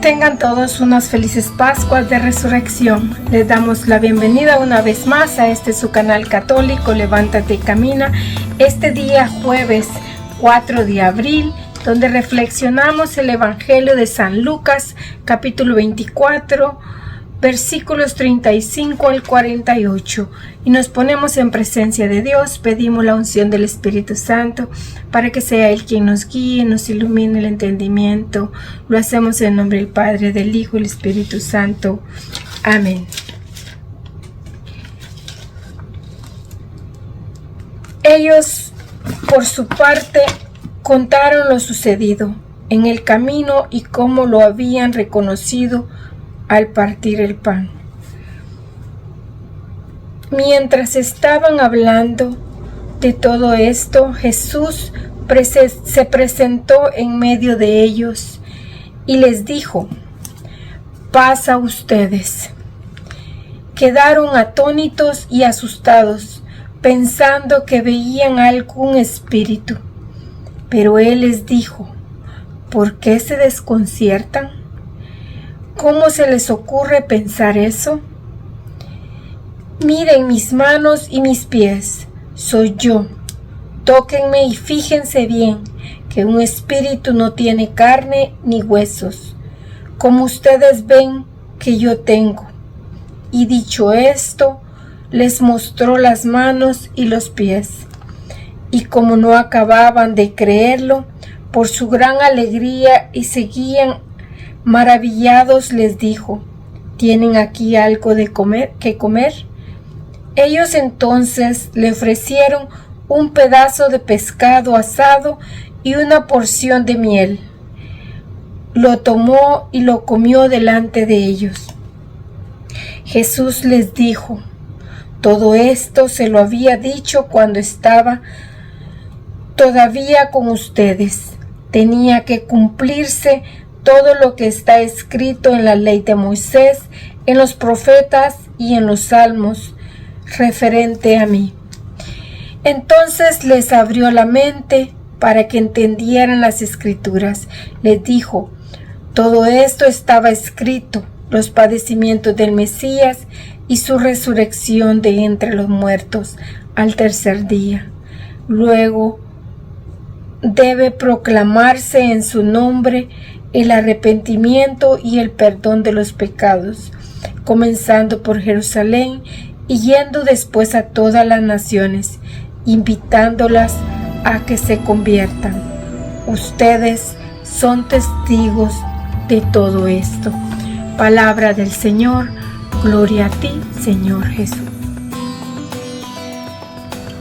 Tengan todos unas felices Pascuas de Resurrección. Les damos la bienvenida una vez más a su canal católico Levántate y Camina, este día jueves 4 de abril, donde reflexionamos el Evangelio de San Lucas, capítulo 24, versículos 35 al 48, y nos ponemos en presencia de Dios, pedimos la unción del Espíritu Santo para que sea Él quien nos guíe, nos ilumine el entendimiento. Lo hacemos en nombre del Padre, del Hijo y del Espíritu Santo. Amén. Ellos, por su parte, contaron lo sucedido en el camino y cómo lo habían reconocido al partir el pan. Mientras estaban hablando de todo esto, Jesús se presentó en medio de ellos y les dijo: paz a ustedes. Quedaron atónitos y asustados, pensando que veían algún espíritu. Pero Él les dijo: ¿por qué se desconciertan? ¿Cómo se les ocurre pensar eso? Miren mis manos y mis pies, soy yo. Tóquenme y fíjense bien que un espíritu no tiene carne ni huesos, como ustedes ven que yo tengo. Y dicho esto, les mostró las manos y los pies. Y como no acababan de creerlo, por su gran alegría y seguían maravillados, les dijo: ¿tienen aquí algo que comer? Ellos entonces le ofrecieron un pedazo de pescado asado y una porción de miel. Lo tomó y lo comió delante de ellos. Jesús les dijo: todo esto se lo había dicho cuando estaba todavía con ustedes. Tenía que cumplirse todo lo que está escrito en la ley de Moisés, en los profetas y en los salmos, referente a mí. Entonces les abrió la mente para que entendieran las escrituras. Les dijo: todo esto estaba escrito, los padecimientos del Mesías y su resurrección de entre los muertos al tercer día. Luego debe proclamarse en su nombre el arrepentimiento y el perdón de los pecados, comenzando por Jerusalén y yendo después a todas las naciones, invitándolas a que se conviertan. Ustedes son testigos de todo esto. Palabra del Señor. Gloria a ti, Señor Jesús.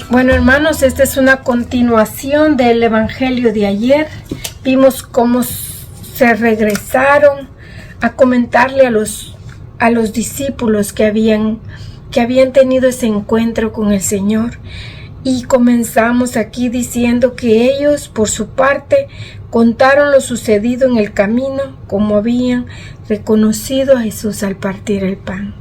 Bueno, hermanos, esta es una continuación del Evangelio de ayer. Vimos cómo se regresaron a comentarle a los discípulos que habían tenido ese encuentro con el Señor. Y comenzamos aquí diciendo que ellos, por su parte, contaron lo sucedido en el camino, como habían reconocido a Jesús al partir el pan.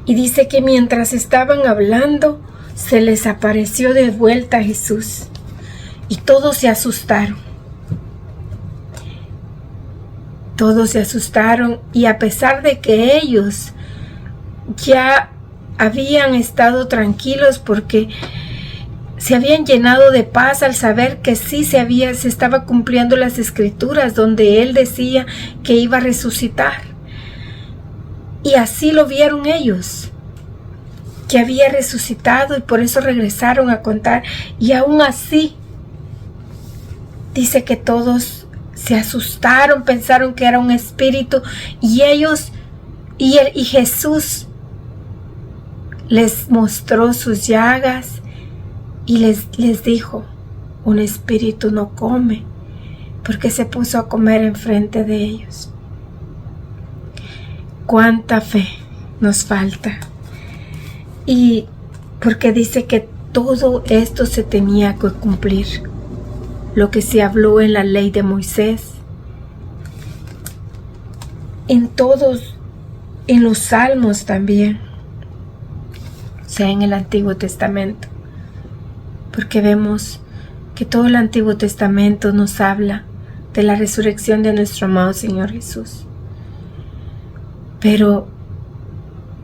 Y dice que mientras estaban hablando, se les apareció de vuelta a Jesús y todos se asustaron. Todos se asustaron, y a pesar de que ellos ya habían estado tranquilos porque se habían llenado de paz al saber que sí se estaba cumpliendo las escrituras donde Él decía que iba a resucitar. Y así lo vieron ellos, que había resucitado, y por eso regresaron a contar. Y aún así, dice que todos se asustaron, pensaron que era un espíritu, y ellos y Jesús les mostró sus llagas y les dijo: un espíritu no come, porque se puso a comer enfrente de ellos. Cuánta fe nos falta. Y porque dice que todo esto se tenía que cumplir, lo que se habló en la ley de Moisés, en los salmos también, o sea, en el Antiguo Testamento, porque vemos que todo el Antiguo Testamento nos habla de la resurrección de nuestro amado Señor Jesús. Pero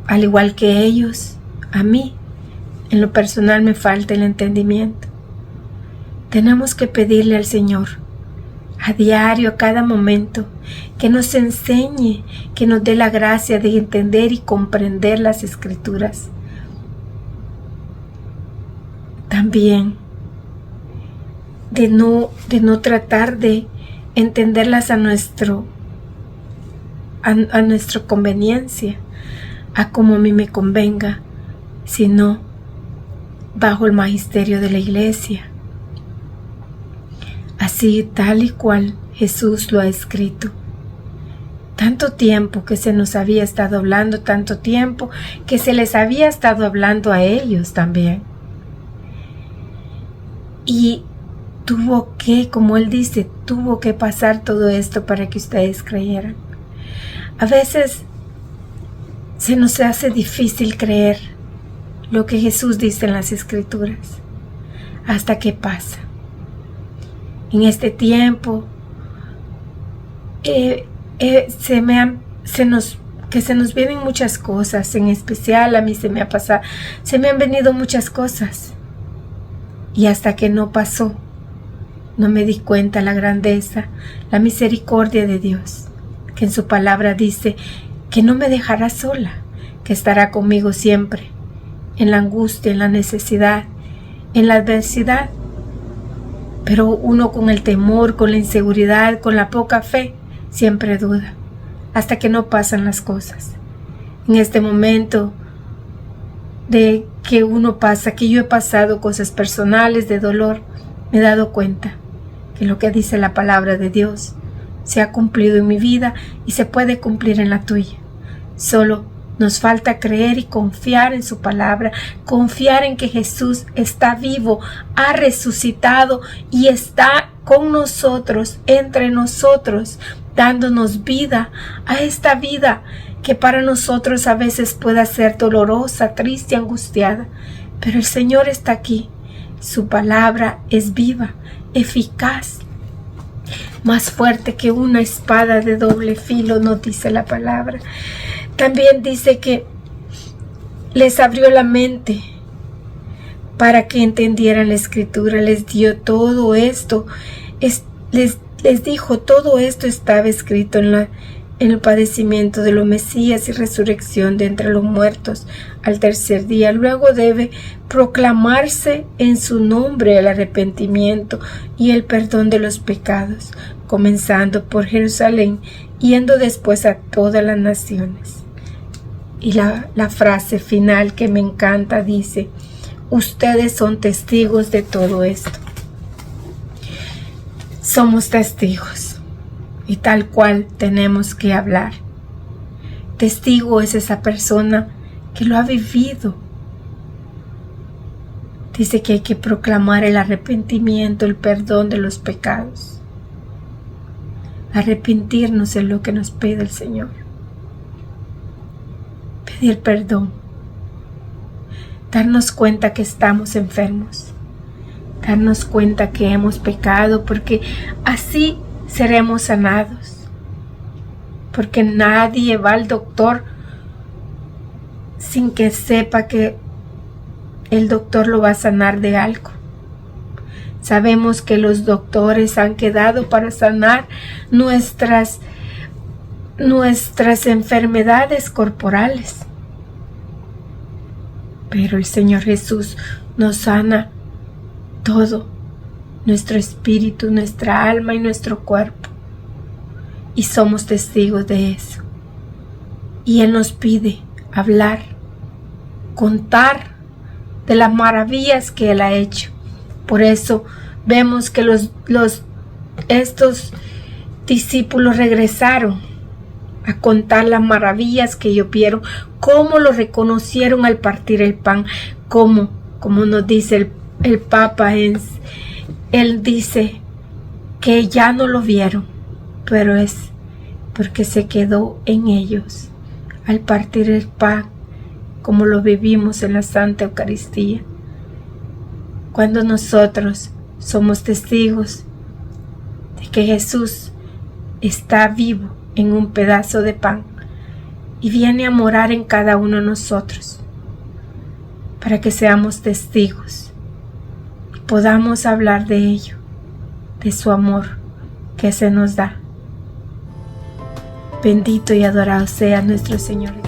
al igual que ellos, a mí, en lo personal me falta el entendimiento. Tenemos que pedirle al Señor a diario, a cada momento, que nos enseñe, que nos dé la gracia de entender y comprender las Escrituras. También de no tratar de entenderlas a nuestra conveniencia, a como a mí me convenga, sino bajo el magisterio de la Iglesia. Así, tal y cual Jesús lo ha escrito. Tanto tiempo que se nos había estado hablando, tanto tiempo que se les había estado hablando a ellos también. Y tuvo que, como él dice, tuvo que pasar todo esto para que ustedes creyeran. A veces se nos hace difícil creer lo que Jesús dice en las Escrituras, hasta que pasa. En este tiempo se nos vienen muchas cosas, en especial a mí se me han venido muchas cosas, y hasta que no pasó, no me di cuenta la grandeza, la misericordia de Dios, que en su palabra dice que no me dejará sola, que estará conmigo siempre, en la angustia, en la necesidad, en la adversidad. Pero uno con el temor, con la inseguridad, con la poca fe, siempre duda, hasta que no pasan las cosas. En este momento de que uno pasa, que yo he pasado cosas personales de dolor, me he dado cuenta que lo que dice la palabra de Dios se ha cumplido en mi vida y se puede cumplir en la tuya. Solo nos falta creer y confiar en su palabra, confiar en que Jesús está vivo, ha resucitado y está con nosotros, entre nosotros, dándonos vida, a esta vida que para nosotros a veces pueda ser dolorosa, triste, angustiada. Pero el Señor está aquí. Su palabra es viva, eficaz, más fuerte que una espada de doble filo, nos dice la palabra. También dice que les abrió la mente para que entendieran la Escritura, les dio todo esto, les dijo, todo esto estaba escrito en el padecimiento de los Mesías y resurrección de entre los muertos al tercer día. Luego debe proclamarse en su nombre el arrepentimiento y el perdón de los pecados, comenzando por Jerusalén, yendo después a todas las naciones. Y la frase final que me encanta dice: ustedes son testigos de todo esto. Somos testigos y tal cual tenemos que hablar. Testigo es esa persona que lo ha vivido. Dice que hay que proclamar el arrepentimiento, el perdón de los pecados. Arrepentirnos es lo que nos pide el Señor. Pedir perdón, darnos cuenta que estamos enfermos, darnos cuenta que hemos pecado, porque así seremos sanados, porque nadie va al doctor sin que sepa que el doctor lo va a sanar de algo. Sabemos que los doctores han quedado para sanar nuestras enfermedades corporales, pero el Señor Jesús nos sana todo, nuestro espíritu, nuestra alma y nuestro cuerpo, y somos testigos de eso. Y Él nos pide hablar, contar de las maravillas que Él ha hecho. Por eso vemos que estos discípulos regresaron a contar las maravillas que ellos vieron, cómo lo reconocieron al partir el pan, como nos dice el Papa, él dice que ya no lo vieron, pero es porque se quedó en ellos al partir el pan, como lo vivimos en la Santa de que Jesús está vivo en un pedazo de pan y viene a morar en cada uno de nosotros para que seamos testigos y podamos hablar de ello, de su amor que se nos da. Bendito y adorado sea nuestro Señor.